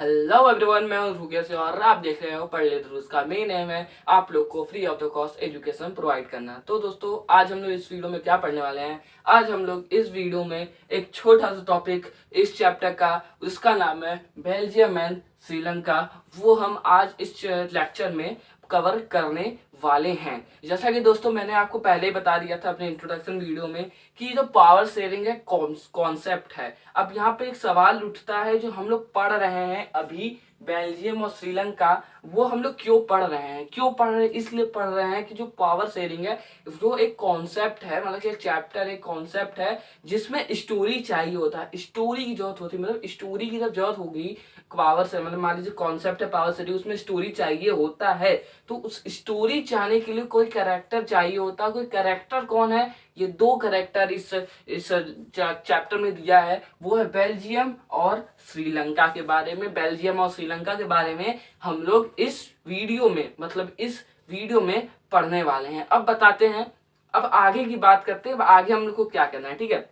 Hello everyone, मैं हूं रुकिया से और आप देख रहे हो पढ़ ले दुरुस्त का। मेन एम है आप लोग को free of the cost education provide करना। तो दोस्तों, आज हम लोग इस वीडियो में क्या पढ़ने वाले हैं। आज हम लोग इस वीडियो में एक छोटा सा टॉपिक इस चैप्टर का, उसका नाम है बेल्जियम एंड श्रीलंका। वो हम आज इस लेक्चर में कवर करने वाले हैं। जैसा कि दोस्तों मैंने आपको पहले ही बता दिया था अपने इंट्रोडक्शन वीडियो में कि जो पावर शेयरिंग है कॉन्सेप्ट है। अब यहाँ पे एक सवाल उठता है जो हम लोग पढ़ रहे हैं अभी, बेल्जियम और श्रीलंका। वो हम लोग क्यों पढ़ रहे हैं, क्यों पढ़ रहे हैं? इसलिए पढ़ रहे हैं कि जो पावर शेयरिंग है जो एक कॉन्सेप्ट है, मतलब कि एक चैप्टर एक कॉन्सेप्ट है जिसमें स्टोरी चाहिए होता है, स्टोरी की जरूरत होती है। मतलब स्टोरी की जब जरूरत होगी पावर से, मतलब मान लीजिए कॉन्सेप्ट है पावर शेयरिंग, उसमें स्टोरी चाहिए होता है। तो उस स्टोरी चाहने के लिए कोई कैरेक्टर चाहिए होता है। कोई कैरेक्टर कौन है? ये दो कैरेक्टर इस चैप्टर में दिया है। वो है बेल्जियम और श्रीलंका के बारे में। बेल्जियम और श्रीलंका के बारे में हम लोग इस वीडियो में, मतलब इस वीडियो में पढ़ने वाले हैं। अब बताते हैं, अब आगे की बात करते हैं। अब आगे हम लोग को क्या करना है, ठीक है।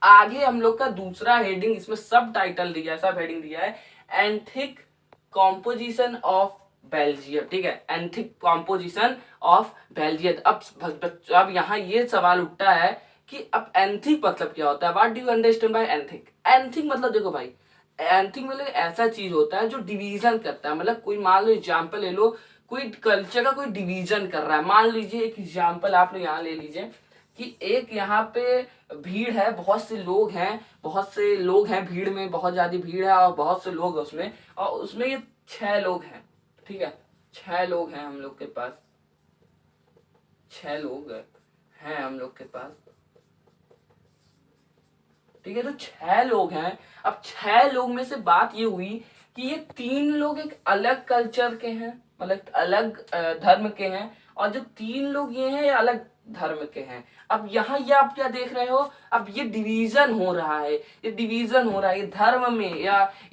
आगे हम लोग का दूसरा हेडिंग, इसमें सब टाइटल दिया है, सब हेडिंग दिया है, एंथिक कॉम्पोजिशन ऑफ बेल्जियम। ठीक है, एंथिक कॉम्पोजिशन ऑफ बेल्जियम। अब यहाँ ये सवाल उठता है कि अब एंथिक मतलब क्या होता है। What do you understand by ethic? Ethic मतलब देखो भाई, एंथिक मतलब ऐसा चीज होता है जो डिवीजन करता है। मतलब कोई, मान लो एग्जाम्पल ले लो, कोई कल्चर का कोई डिवीजन कर रहा है। मान लीजिए एक एग्जाम्पल आप लोग यहाँ ले लीजिए कि एक यहाँ पे भीड़ है, बहुत से लोग हैं, बहुत से लोग हैं भीड़ में, बहुत ज्यादा भीड़ है और बहुत से लोग उसमें, और उसमें ये 6 लोग हैं। ठीक है, 6 लोग हैं हम लोग के पास, 6 लोग हैं हम लोग के पास। ठीक है, तो 6 लोग हैं। अब 6 लोग में से बात ये हुई कि ये 3 लोग एक अलग कल्चर के हैं, मतलब अलग धर्म के हैं, और जो 3 लोग ये हैं ये अलग धर्म के हैं। अब यहाँ ये आप क्या देख रहे हो, अब ये डिवीजन हो रहा है, ये डिवीजन हो रहा है, ये धर्म में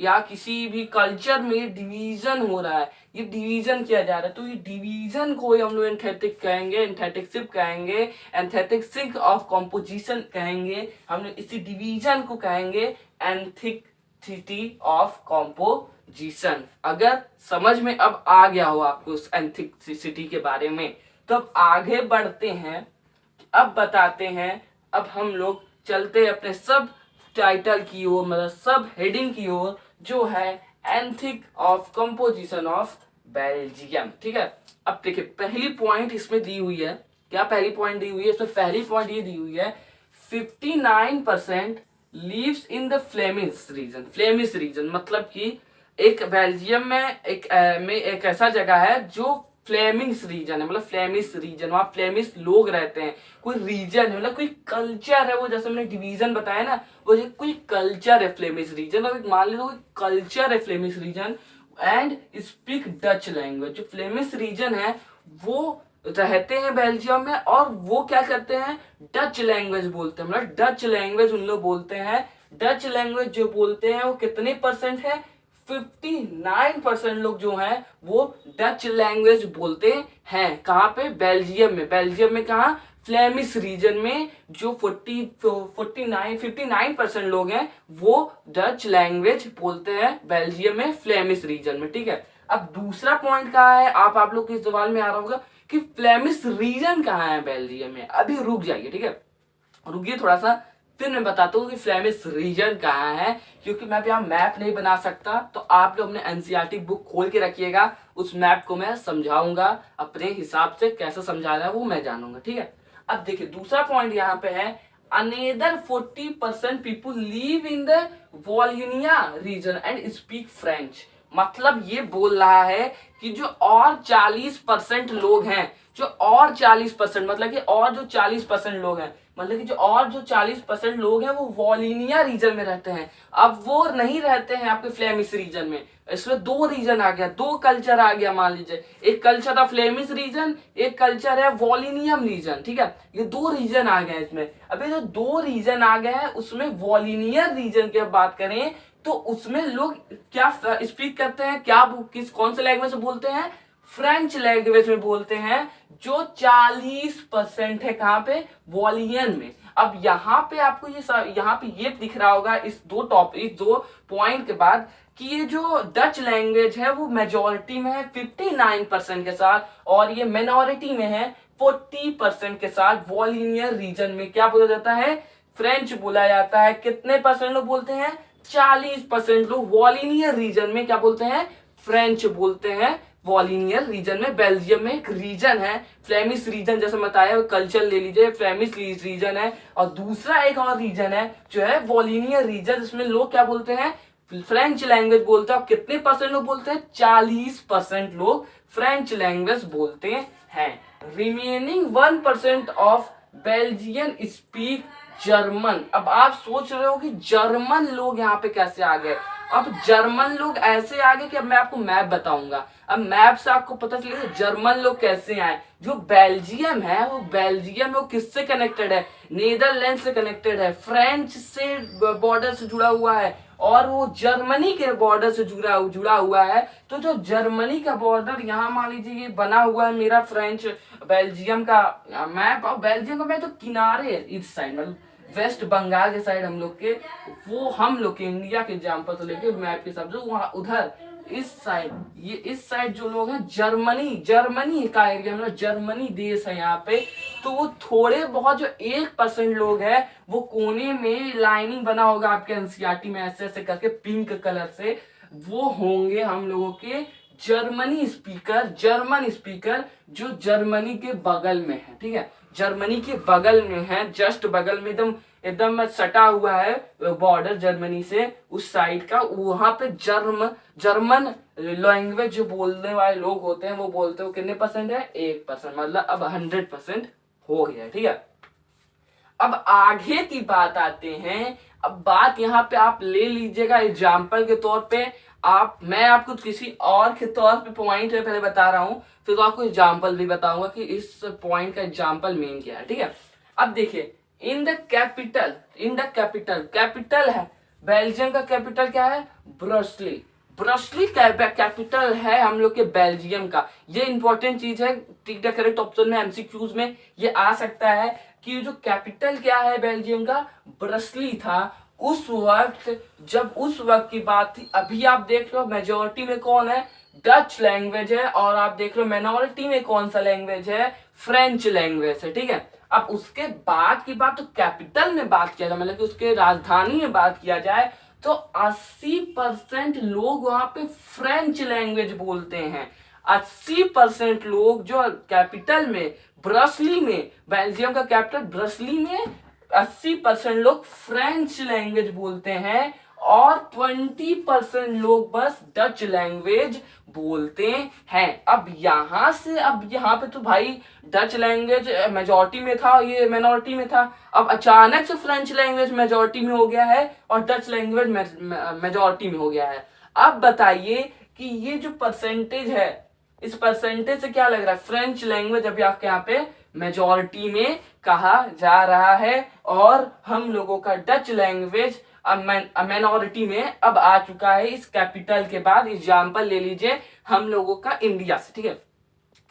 या किसी भी कल्चर में डिवीजन हो रहा है, ये डिवीजन किया जा रहा है। तो ये डिवीजन को हम लोग एंथेटिक कहेंगे, एंथेटिकशिप कहेंगे, एंथेटिक ऑफ कॉम्पोजिशन कहेंगे। हम लोग इसी डिवीजन को कहेंगे एंथिकसिटी ऑफ कॉम्पोजिशन। अगर समझ में अब आ गया हो आपको उस एंथिकसिटी के बारे में, तो अब आगे बढ़ते हैं। अब बताते हैं, अब हम लोग चलते हैं अपने सब टाइटल की ओर, मतलब सब हेडिंग की ओर, जो है एंथिक ऑफ कंपोजिशन ऑफ बेल्जियम। ठीक है, अब देखिए पहली पॉइंट इसमें दी हुई है। क्या पहली पॉइंट दी हुई है? इसमें पहली पॉइंट ये दी हुई है 59% lives in the Flemish region. Flemish region मतलब कि एक बेल्जियम में एक ऐसा जगह है जो फ्लेमिश रीजन है, मतलब फ्लेमिश रीजन, वहां फ्लेमिश लोग रहते हैं। कोई रीजन है, मतलब कोई कल्चर है, वो जैसे मैंने डिवीजन बताया ना, वो कोई कल्चर है फ्लेमिश रीजन। और मान लीजिए कोई कल्चर है Flemish region and speak Dutch language. जो फ्लेमिश रीजन है वो रहते हैं बेल्जियम में, और वो क्या करते हैं, डच लैंग्वेज बोलते हैं, मतलब डच लैंग्वेज उन लोग बोलते हैं। डच लैंग्वेज जो बोलते हैं वो कितने परसेंट है? 59% लोग जो हैं वो डच लैंग्वेज बोलते हैं। कहाँ पे? बेल्जियम में। बेल्जियम में कहाँ? फ्लेमिश रीजन में। जो 59% लोग हैं वो डच लैंग्वेज बोलते हैं बेल्जियम में, फ्लेमिश रीजन में। ठीक है, अब दूसरा पॉइंट कहाँ है, आप लोग को इस सवाल में आ रहा होगा कि फ्लेमिश रीजन कहाँ है बेल्जियम में। अभी रुक जाइए, ठीक है, रुकिए थोड़ा सा, फिर मैं बताता हूँ कि फ्लेमिश रीजन कहाँ है। क्योंकि मैं यहाँ मैप नहीं बना सकता, तो आप लोग अपने एनसीईआरटी बुक खोल के रखिएगा, उस मैप को मैं समझाऊंगा अपने हिसाब से, कैसे समझाना है वो मैं जानूंगा। ठीक है, अब देखिए दूसरा पॉइंट यहाँ पे है, another 40% people live in the Wallonia region and speak French. मतलब ये बोल रहा है कि जो और 40% लोग हैं, जो और 40%, मतलब कि और जो 40% लोग हैं, मतलब कि जो और जो 40% लोग हैं वो वॉलिनिया रीजन में रहते हैं। अब वो नहीं रहते हैं आपके फ्लेमिश रीजन में। इसमें 2 रीजन आ गया, 2 कल्चर आ गया। मान लीजिए एक कल्चर है फ्लेमिश रीजन, एक कल्चर है वॉलिनियम रीजन। ठीक है, ये 2 रीजन आ गए इसमें। अभी जो 2 रीजन आ गए हैं उसमें वॉलिनियर रीजन की बात करें तो उसमें लोग क्या स्पीक करते हैं, क्या कौन से लैंग्वेज में बोलते हैं? फ्रेंच लैंग्वेज में बोलते हैं, जो 40% है। कहां पे? वॉलियन में। अब यहाँ पे आपको यहाँ पे ये दिख रहा होगा इस 2 पॉइंट के बाद कि ये जो डच लैंग्वेज है वो मेजोरिटी में है 59% के साथ, और ये मिनोरिटी में है 40% के साथ। वॉलिनियर रीजन में क्या बोला जाता है? फ्रेंच बोला जाता है। कितने परसेंट लोग बोलते हैं? 40% लोग वॉलिनियर रीजन में क्या बोलते हैं? फ्रेंच बोलते हैं। वॉलिनियर रीजन में बेल्जियम में एक रीजन है फ्लेमिश रीजन, जैसे बताया कल्चर ले लीजिए, फ्लेमिश रीजन है। और दूसरा एक और रीजन है जो है वॉलिनियर रीजन, जिसमें लोग क्या बोलते हैं? फ्रेंच लैंग्वेज बोलते हैं। कितने परसेंट लोग बोलते हैं? 40% लोग फ्रेंच लैंग्वेज बोलते हैं। Remaining 1% of Belgian speak German. अब आप सोच रहे हो कि जर्मन लोग यहाँ पे कैसे आ गए? अब जर्मन लोग ऐसे आ गए कि अब मैं आपको मैप बताऊंगा। अब मैप से आपको पता चलेगा जर्मन लोग कैसे आए। जो बेल्जियम है वो बेल्जियम वो किससे कनेक्टेड है? नीदरलैंड से कनेक्टेड है, फ्रेंच से बॉर्डर से जुड़ा हुआ है, और वो जर्मनी के बॉर्डर से जुड़ा हुआ है। तो जो जर्मनी का बॉर्डर यहाँ मान लीजिए ये बना हुआ है मेरा फ्रेंच बेल्जियम का मैप, और बेल्जियम का मैप तो किनारे है इस साइड, मतलब वेस्ट बंगाल के साइड हम लोग के, वो हम लोग के इंडिया के एग्जाम्पल से लेके मैप के हिसाब से वहां उधर इस साइड, ये इस साइड जो लोग हैं जर्मनी का एरिया, मतलब जर्मनी देश है यहाँ पे। तो वो थोड़े बहुत जो 1% लोग हैं वो कोने में लाइनिंग बना होगा आपके एनसीईआरटी में ऐसे ऐसे करके पिंक कलर से, वो होंगे हम लोगों के जर्मन स्पीकर जो जर्मनी के बगल में है। ठीक है, जर्मनी के बगल में है, जस्ट बगल में एकदम एकदम सटा हुआ है बॉर्डर जर्मनी से उस साइड का। वहां पे जर्मन लैंग्वेज जो बोलने वाले लोग होते हैं वो बोलते हो कितने परसेंट है? 1%, मतलब अब 100% हो गया। ठीक है, अब आगे की बात आते हैं। अब बात यहाँ पे आप ले लीजिएगा एग्जाम्पल के तौर पे। मैं आपको किसी और के तौर पे पॉइंट है पहले बता रहा हूँ, फिर तो आपको एग्जाम्पल भी बताऊंगा कि इस पॉइंट का एग्जाम्पल मेन क्या है। ठीक है, अब देखिए इन द कैपिटल है बेल्जियम का कैपिटल क्या है? ब्रसली कैपिटल है हम लोग के बेल्जियम का। ये इंपॉर्टेंट चीज है, टिक द करेक्ट ऑप्शन में एमसीक्यूज में ये आ सकता है कि जो कैपिटल क्या है बेल्जियम का? ब्रसली था। उस वक्त की बात थी। अभी आप देख रहे हो मेजोरिटी में कौन है? डच लैंग्वेज है, और आप देख रहे हो माइनॉरिटी में कौन सा लैंग्वेज है? फ्रेंच लैंग्वेज है। ठीक है, अब उसके बाद की बात तो कैपिटल में बात किया जाए, मतलब कि उसके राजधानी में बात किया जाए तो 80% लोग वहां पे फ्रेंच लैंग्वेज बोलते हैं। 80% लोग जो कैपिटल में ब्रसली में, बेल्जियम का कैपिटल ब्रसली में 80% लोग फ्रेंच लैंग्वेज बोलते हैं, और 20% लोग बस डच लैंग्वेज बोलते हैं। अब यहाँ पे तो भाई डच लैंग्वेज मेजॉरिटी में था, ये मिनोरिटी में था। अब अचानक से फ्रेंच लैंग्वेज मेजॉरिटी में हो गया है और डच लैंग्वेज मेजॉरिटी में हो गया है। अब बताइए कि ये जो परसेंटेज है, इस परसेंटेज से क्या लग रहा है? फ्रेंच लैंग्वेज अभी आपके यहाँ पे मेजॉरिटी में कहा जा रहा है, और हम लोगों का डच लैंग्वेज माइनॉरिटी में अब आ चुका है इस कैपिटल के बाद। एग्जाम्पल ले लीजिए हम लोगों का इंडिया से। ठीक है,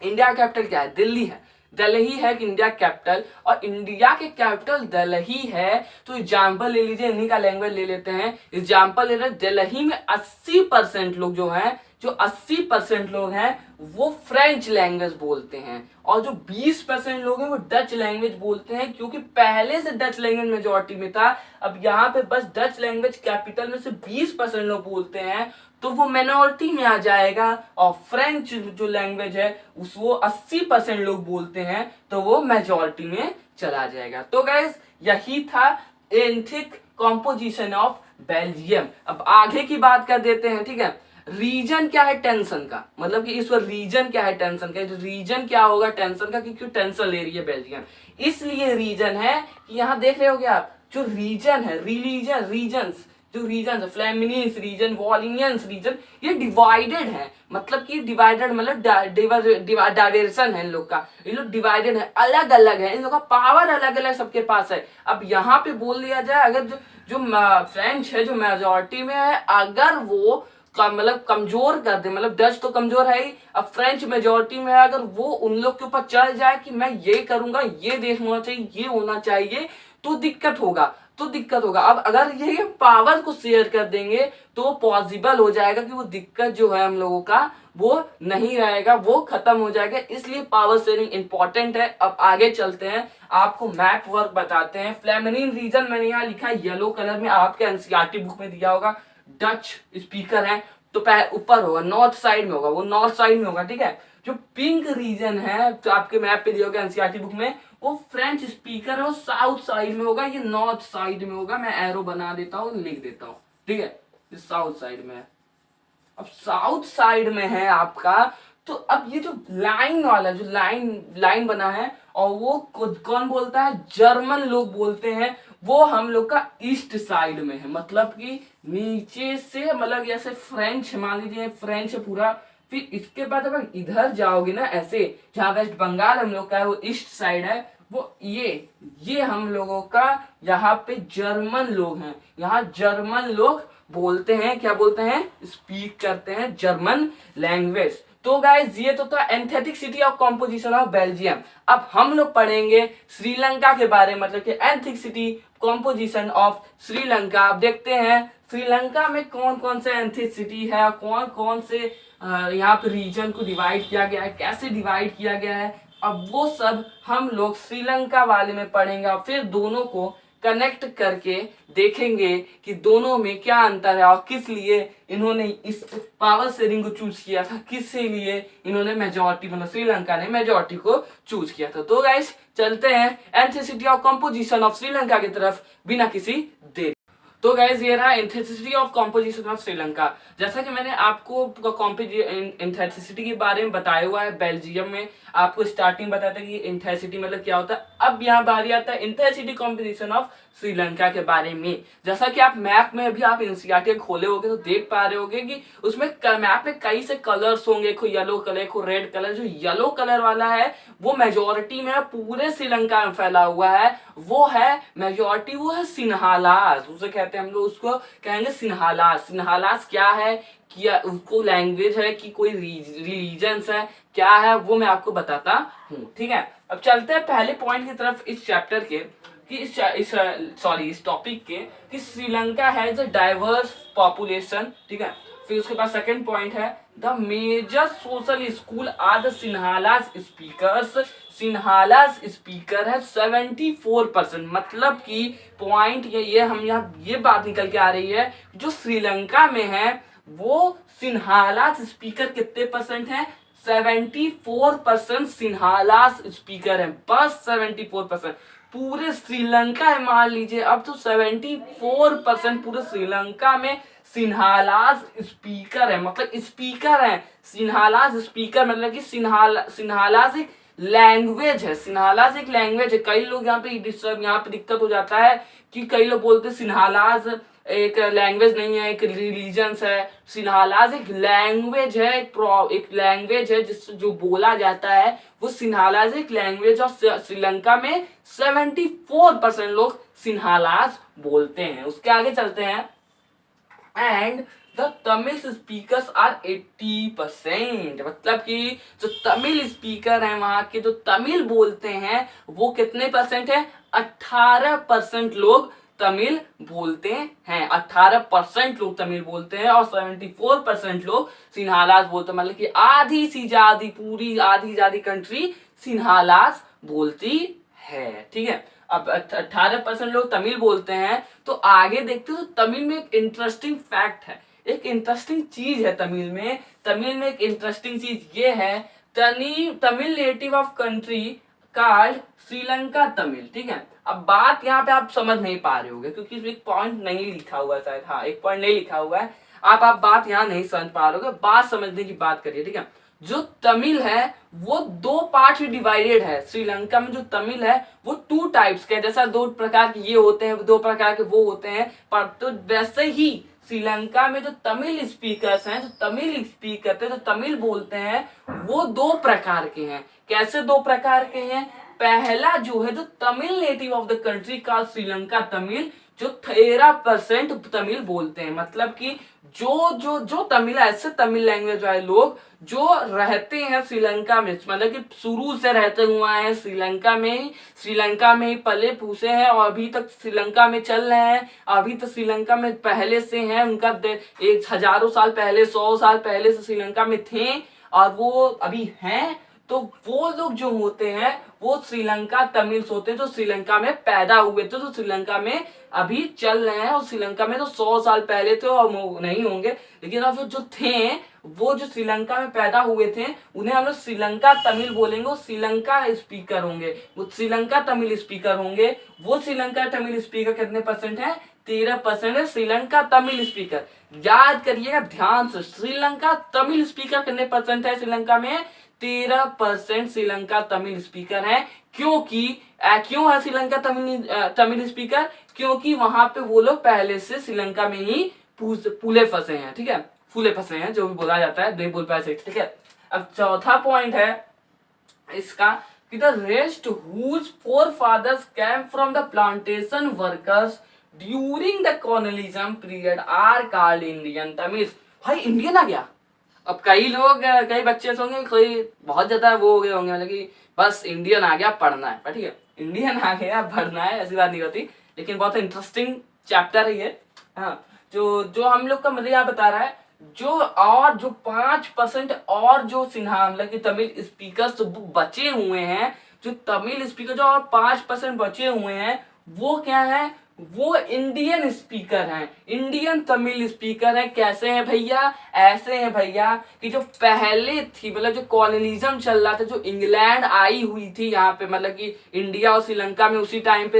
इंडिया कैपिटल क्या है? दिल्ली है। दिल्ली है कि इंडिया कैपिटल, और इंडिया के कैपिटल दिल्ली है। तो एग्जाम्पल ले लीजिए, इन्हीं का लैंग्वेज ले लेते हैं। एग्जाम्पल ले रहे दिल्ली में 80% लोग जो हैं, जो 80% लोग हैं वो फ्रेंच लैंग्वेज बोलते हैं, और जो 20% लोग हैं वो डच लैंग्वेज बोलते हैं, क्योंकि पहले से डच लैंग्वेज मेजॉरिटी में था। अब यहाँ पे बस डच लैंग्वेज कैपिटल में से 20% लोग बोलते हैं तो वो माइनॉरिटी में आ जाएगा, और फ्रेंच जो लैंग्वेज है वो 80% लोग बोलते हैं तो वो मेजॉरिटी में चला जाएगा। तो गाइस यही था एथनिक कॉम्पोजिशन ऑफ बेल्जियम। अब आगे की बात कर देते हैं। ठीक है, रीजन क्या है टेंशन का? मतलब कि इस बार रीजन क्या है टेंशन का? रीजन क्या होगा टेंशन का? क्योंकि टेंशन ले रही है बेल्जियम, इसलिए रीजन है कि यहाँ देख रहे हो क्या आप, जो रीजन है रीजन्स जो रीजन है, फ्लेमिनीज रीजन, वॉलिनियंस रीजन, ये डिवाइडेड है। मतलब कि डिवाइडेड मतलब डाइवर्सन है इन लोग का, ये लोग डिवाइडेड है, अलग अलग है, इन लोग का पावर अलग अलग सबके पास है। अब यहाँ पे बोल दिया जाए अगर जो फ्रेंच है जो मेजोरिटी में है, अगर वो मतलब कमजोर कर दे, मतलब डच तो कमजोर है ही, अब फ्रेंच मेजोरिटी में है, अगर वो उन लोग के ऊपर चढ़ जाए कि मैं ये करूंगा, ये देश होना चाहिए, ये होना चाहिए, तो दिक्कत होगा। अब अगर ये पावर को शेयर कर देंगे तो पॉसिबल हो जाएगा कि वो दिक्कत जो है हम लोगों का वो नहीं रहेगा, वो खत्म हो जाएगा। इसलिए पावर शेयरिंग इंपॉर्टेंट है। अब आगे चलते हैं, आपको मैप वर्क बताते हैं। फ्लेमिनिन रीजन मैंने यहाँ लिखा है येलो कलर में, आपके एनसीईआरटी बुक में दिया होगा। डच स्पीकर है तो ऊपर होगा, नॉर्थ साइड में होगा, वो नॉर्थ साइड में होगा, ठीक है। जो पिंक रीजन है तो आपके मैप पे दिया होगा एनसीईआरटी बुक में, वो फ्रेंच स्पीकर है, वो साउथ साइड में होगा, ये नॉर्थ साइड में होगा। मैं एरो बना देता हूँ, लिख देता हूँ, ठीक है, ये साउथ साइड में है। अब साउथ साइड में है आपका, तो अब ये जो लाइन वाला जो लाइन बना है, और वो कौन बोलता है, जर्मन लोग बोलते हैं, वो हम लोग का ईस्ट साइड में है। मतलब कि नीचे से, मतलब जैसे फ्रेंच मान लीजिए, फ्रेंच है पूरा, फिर इसके बाद अब इधर जाओगे ना ऐसे, जहाँ वेस्ट बंगाल हम लोग का है वो ईस्ट साइड है, वो ये हम लोगों का यहाँ पे जर्मन लोग हैं। यहाँ जर्मन लोग बोलते हैं, क्या बोलते हैं, स्पीक करते हैं जर्मन लैंग्वेज। तो गाइस ये तो था aesthetic city of composition of Belgium. अब हम लोग पढ़ेंगे श्रीलंका के बारे में, मतलब कि aesthetic city composition of Sri Lanka. अब देखते हैं श्रीलंका में कौन कौन से एंथेटिक सिटी है, कौन कौन से यहाँ पे रीजन को डिवाइड किया गया है, कैसे डिवाइड किया गया है। अब वो सब हम लोग श्रीलंका वाले में पढ़ेंगे, और फिर दोनों को कनेक्ट करके देखेंगे कि दोनों में क्या अंतर है, और किस लिए इन्होंने इस पावर शेयरिंग को चूज किया था, किस लिए इन्होंने मेजॉरिटी, मतलब श्रीलंका ने मेजॉरिटी को चूज किया था। तो गाइस चलते हैं एंथेसिटी ऑफ कंपोजिशन ऑफ श्रीलंका की तरफ बिना किसी देरी। तो गाइज ये रहा एंथेसिटी ऑफ कॉम्पोजिशन ऑफ श्रीलंका। जैसा कि मैंने आपको एंथेसिटी के बारे में बताया हुआ है, बेल्जियम में आपको स्टार्टिंग बताया था कि एंथेसिटी मतलब क्या होता है। अब यहाँ बारी आता है एंथेसिटी कॉम्पोजिशन ऑफ श्रीलंका के बारे में। जैसा कि आप मैप में अभी आप एनसीईआरटी खोले होगे तो देख पा रहे होगे कि उसमें मैप में कई से कलर्स होंगे, एक येलो कलर, एक रेड कलर। जो येलो कलर वाला है वो मेजोरिटी में पूरे श्रीलंका में फैला हुआ है, वो है मेजोरिटी, वो है सिन्हालास, उसे कहते हैं हम लोग, उसको कहेंगे सिन्हालास। सिन्हालास क्या है, क्या उसको लैंग्वेज है कि कोई रिलीजन्स है, क्या है, वो मैं आपको बताता हूँ, ठीक है। अब चलते हैं पहले पॉइंट की तरफ इस चैप्टर के, कि इस टॉपिक के, कि Sri Lanka has a diverse population, ठीक है। फिर उसके बाद सेकंड पॉइंट है the major social school are the Sinhalas speakers. Sinhalas speaker है 74%। मतलब कि पॉइंट ये हम यहाँ ये बात निकल के आ रही है, जो श्रीलंका में है वो सिन्हालास स्पीकर कितने परसेंट है, 74% सिन्हालास स्पीकर है, बस 74%। पूरे श्रीलंका है मान लीजिए, अब तो 74% पूरे श्रीलंका में सिन्हालास स्पीकर है, मतलब स्पीकर है। सिन्हालास स्पीकर मतलब कि सिन्हालास एक लैंग्वेज है, सिन्हालास एक लैंग्वेज है। कई लोग यहाँ पे दिक्कत हो जाता है कि कई लोग बोलते हैं सिन्हालास एक लैंग्वेज नहीं है, एक रिलीजन्स है। सिन्हालास एक लैंग्वेज है, एक लैंग्वेज है जिस जो बोला जाता है, वो सिन्हालास एक लैंग्वेज। और श्रीलंका में 74% लोग सिन्हालास बोलते हैं। उसके आगे चलते हैं, and the Tamil speakers are 80%। मतलब कि जो तमिल स्पीकर हैं वहां के, जो तमिल बोलते हैं, वो कितने परसेंट है, 18% लोग तमिल बोलते हैं। 18% लोग तमिल बोलते हैं, और 74% लोग सिन्हालास बोलते हैं। मतलब कि आधी से ज्यादा, पूरी आधी ज्यादा कंट्री सिन्हालास बोलती है, ठीक है। अब 18% लोग तमिल बोलते हैं। तो आगे देखते हो, तमिल में एक इंटरेस्टिंग फैक्ट है, एक इंटरेस्टिंग चीज है तमिल में। तमिल में एक इंटरेस्टिंग चीज ये है, Tamil native of country card Sri Lanka Tamil, ठीक है। अब बात यहाँ पे आप समझ नहीं पा रहे होगे क्योंकि इसमें एक पॉइंट नहीं लिखा हुआ है, शायद, हाँ एक पॉइंट नहीं लिखा हुआ है। आप बात यहाँ नहीं समझ पा रहे होगे, बात समझने की बात करिए, ठीक है। जो तमिल है वो दो पार्ट में डिवाइडेड है। श्रीलंका में जो तमिल है वो 2 टाइप्स के, जैसा 2 प्रकार के ये होते हैं, 2 प्रकार के वो होते हैं, पर तो वैसे ही श्रीलंका में जो तमिल स्पीकर्स हैं, जो तमिल स्पीक करते हैं, जो तमिल बोलते हैं, वो 2 प्रकार के हैं। कैसे 2 प्रकार के हैं, पहला जो है, जो Tamil native of the country का श्रीलंका तमिल, जो 13% तमिल बोलते हैं। मतलब कि जो जो जो तमिल ऐसे तमिल लैंग्वेज वाले लोग जो रहते हैं श्रीलंका में, मतलब कि शुरू से रहते हुए हैं श्रीलंका में ही पले पूसे हैं और अभी तक श्रीलंका में चल रहे हैं, अभी तक श्रीलंका में पहले से हैं, उनका एक हजारों साल पहले 100 साल पहले से श्रीलंका में थे और वो अभी हैं। तो वो लोग जो होते हैं वो श्रीलंका तमिल्स होते हैं, जो श्रीलंका में पैदा हुए थे, तो श्रीलंका में अभी चल रहे हैं। और श्रीलंका में तो 100 साल पहले थे और नहीं होंगे, लेकिन अब जो थे वो जो श्रीलंका में पैदा हुए थे उन्हें हम लोग श्रीलंका तमिल बोलेंगे। वो श्रीलंका स्पीकर होंगे, वो श्रीलंका तमिल स्पीकर होंगे। वो श्रीलंका तमिल स्पीकर कितने परसेंट है? 13% है श्रीलंका तमिल स्पीकर। याद करिएगा ध्यान से, श्रीलंका तमिल स्पीकर कितने परसेंट है श्रीलंका में? 13% श्रीलंका तमिल स्पीकर है। क्योंकि क्यों है श्रीलंका तमिल स्पीकर? क्योंकि वहां पे वो लोग पहले से श्रीलंका में ही फूले फंसे हैं, ठीक है, फूले फंसे हैं जो भी बोला जाता है, नहीं बोल पाए, ठीक है। अब चौथा पॉइंट है इसका कि the rest whose forefathers came from the plantation workers during the colonialism period are called Indian Tamil. भाई इंडियन आ गया। अब कई लोग, कई बच्चे होंगे, कोई बहुत ज्यादा वो हो गए होंगे, मतलब कि बस इंडियन आ गया पढ़ना है, ठीक है, इंडियन आ गया पढ़ना है, ऐसी बात नहीं होती। लेकिन बहुत इंटरेस्टिंग चैप्टर है ये। हाँ, जो जो हम लोग का मतलब यहाँ बता रहा है, जो 5% और जो सिन्हा मतलब कि तमिल स्पीकर बचे हुए हैं, जो तमिल स्पीकर जो और 5% बचे हुए हैं, वो क्या है? वो इंडियन स्पीकर हैं, इंडियन तमिल स्पीकर हैं। कैसे हैं भैया? ऐसे हैं भैया कि जो पहले थी, मतलब जो कॉलोनिज्म चल रहा था, जो इंग्लैंड आई हुई थी यहाँ पे, मतलब कि इंडिया और श्रीलंका में उसी टाइम पे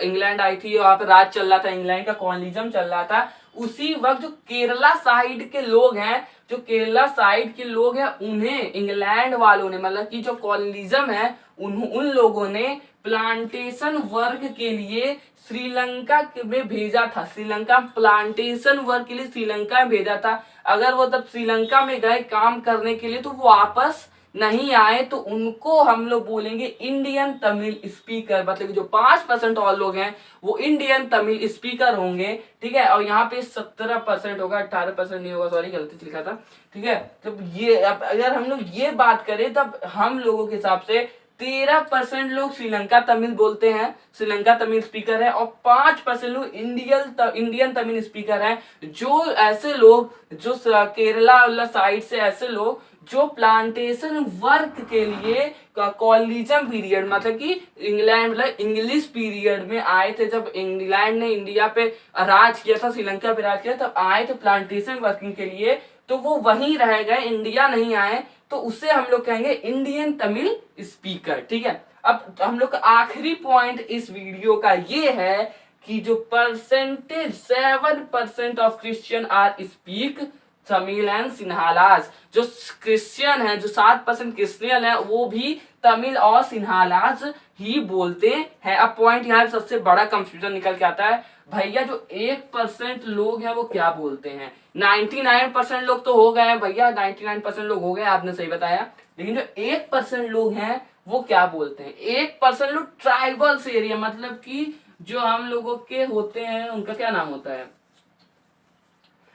इंग्लैंड आई थी, वहां पे राज चल रहा था, इंग्लैंड का कॉलोनिज्म चल रहा था। उसी वक्त जो केरला साइड के लोग हैं, जो केरला साइड के लोग हैं, उन्हें इंग्लैंड वालों ने, मतलब कि जो कॉलोनिज्म है, उन लोगों ने प्लांटेशन वर्क के लिए श्रीलंका में भेजा था। श्रीलंका प्लांटेशन वर्क के लिए श्रीलंका में भेजा था। अगर वो तब श्रीलंका में गए काम करने के लिए तो वो वापस नहीं आए, तो उनको हम लोग बोलेंगे इंडियन तमिल स्पीकर। मतलब जो 5% और लोग हैं वो इंडियन तमिल स्पीकर होंगे, ठीक है। और यहाँ पे 17% होगा, 18% नहीं होगा, सॉरी गलती लिखा था, ठीक है। तो ये अब अगर हम लोग ये बात करें तब हम लोगों के हिसाब से 13% लोग श्रीलंका तमिल बोलते हैं, श्रीलंका तमिल स्पीकर है, और 5% लोग इंडियन तमिल स्पीकर हैं। जो ऐसे लोग जो केरला वाला साइड से ऐसे लोग जो प्लांटेशन वर्क के लिए कॉलोनिज्म पीरियड, मतलब कि इंग्लैंड मतलब इंग्लिश पीरियड में आए थे, जब इंग्लैंड ने इंडिया पे राज किया था, श्रीलंका पे राज किया, तब आए थे प्लांटेशन वर्किंग के लिए, तो वो वहीं रह गए, इंडिया नहीं आए, तो उसे हम लोग कहेंगे इंडियन तमिल स्पीकर, ठीक है। अब हम लोग का आखिरी पॉइंट इस वीडियो का ये है कि जो percentage 7% of Christian are speak Tamil and Sinhalas, जो क्रिश्चियन है, जो 7% क्रिश्चियन है, वो भी तमिल और सिन्हालाज ही बोलते हैं। अब पॉइंट यहाँ सबसे बड़ा कंफ्यूजन निकल के आता है, भैया जो 1% लोग हैं वो क्या बोलते हैं? 99% लोग तो हो गए हैं भैया, 99% लोग हो गए, आपने सही बताया, लेकिन जो 1% लोग हैं वो क्या बोलते हैं? 1% लोग ट्राइबल्स एरिया, मतलब कि जो हम लोगों के होते हैं, उनका क्या नाम होता है?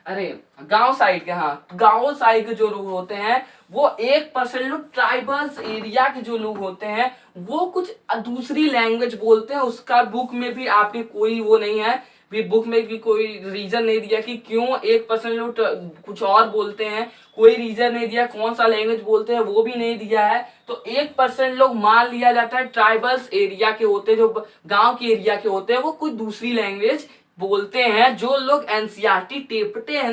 अरे गांव साइड के, हाँ, गांव साइड के जो लोग होते हैं वो 1% लोग ट्राइबल्स एरिया के जो लोग होते हैं वो कुछ दूसरी लैंग्वेज बोलते हैं। उसका बुक में भी आपके कोई वो नहीं है, भी बुक में भी कोई रीजन नहीं दिया कि क्यों 1% लोग कुछ और बोलते हैं, कोई रीजन नहीं दिया, कौन सा लैंग्वेज बोलते हैं वो भी नहीं दिया है। तो 1% लोग मान लिया जाता है ट्राइबल्स एरिया के होते हैं, जो गांव के एरिया के होते हैं, वो कुछ दूसरी लैंग्वेज बोलते हैं। जो लोग एनसीईआरटी टिपते हैं,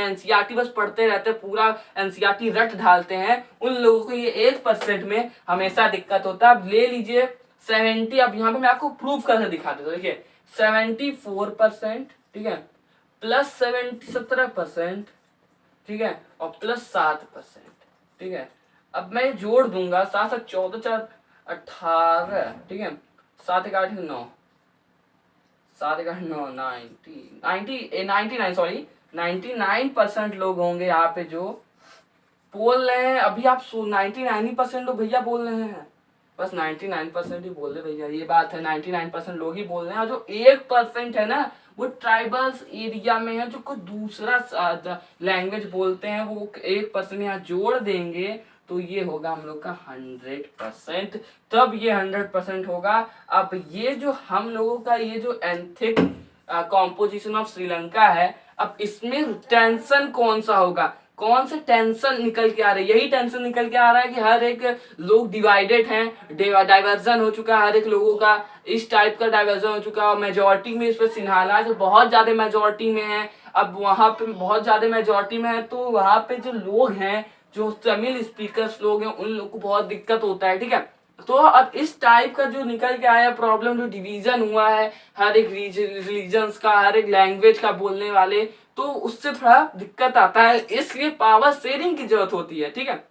एनसीईआरटी बस पढ़ते रहते हैं, पूरा एनसीईआरटी रट ढालते हैं, उन लोगों को ये 1% में हमेशा दिक्कत होता है। अब ले लीजिए 70, अब यहाँ पे मैं आपको प्रूफ करके दिखा देता हूँ, देखिए 74%, ठीक है, प्लस 17%, ठीक है, और प्लस 7%, ठीक है। अब मैं जोड़ दूंगा 7 7 14 4 18, ठीक है, 7 1 8 9, 7 1 8 9 99, सॉरी 99% लोग होंगे यहाँ पे जो बोल रहे हैं। अभी आप 99% लोग भैया बोल रहे हैं, बस 99% ही बोल रहे भैया, ये बात है, 99% लोग ही बोल रहे हैं, और जो 1% है ना वो ट्राइबल्स एरिया में है, जो कोई दूसरा लैंग्वेज बोलते हैं, वो 1% यहाँ जोड़ देंगे तो ये होगा हम लोग का 100%, तब ये 100% होगा। अब ये जो हम लोगों का ये जो एंथिक कॉम्पोजिशन ऑफ श्रीलंका है, अब इसमें टेंशन कौन सा होगा, कौन से टेंशन निकल के आ रहे हैं, यही टेंशन निकल के आ रहा है कि हर एक लोग डिवाइडेड हैं, डाइवर्जन हो चुका है हर एक लोगों का, इस टाइप का डाइवर्जन हो चुका है, और मेजोरिटी में इस पर सिन्हाला जो बहुत ज्यादा मेजोरिटी में है, अब वहां पे बहुत ज्यादा मेजोरिटी में है, तो वहां पे जो लोग हैं, जो तमिल स्पीकर्स लोग हैं, उन लोग को बहुत दिक्कत होता है, ठीक है। तो अब इस टाइप का जो निकल के आया प्रॉब्लम, जो डिवीजन हुआ है हर एक रिलीजन्स का, हर एक लैंग्वेज का बोलने वाले, तो उससे थोड़ा दिक्कत आता है, इसलिए पावर शेयरिंग की जरूरत होती है, ठीक है।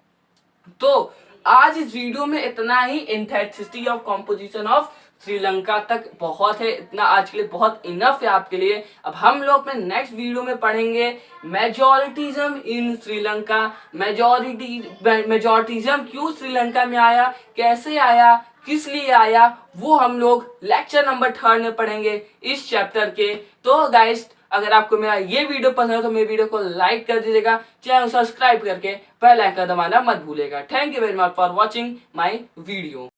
तो आज इस वीडियो में इतना ही, intensity of composition of Sri Lanka तक बहुत है, इतना आज के लिए बहुत इनफ है आपके लिए। अब हम लोग अपने नेक्स्ट वीडियो में पढ़ेंगे मेजोरिटिज्म इन श्रीलंका, मेजोरिटिज्म क्यों श्रीलंका में आया, कैसे आया, किस लिए आया, वो हम लोग लेक्चर नंबर 3 में पढ़ेंगे इस चैप्टर के। तो गाइस, अगर आपको मेरा ये वीडियो पसंद है तो मेरे वीडियो को लाइक कर दीजिएगा, चैनल सब्सक्राइब करके बेल आइकन दबाना मत भूलिएगा। Thank you very much for watching my video.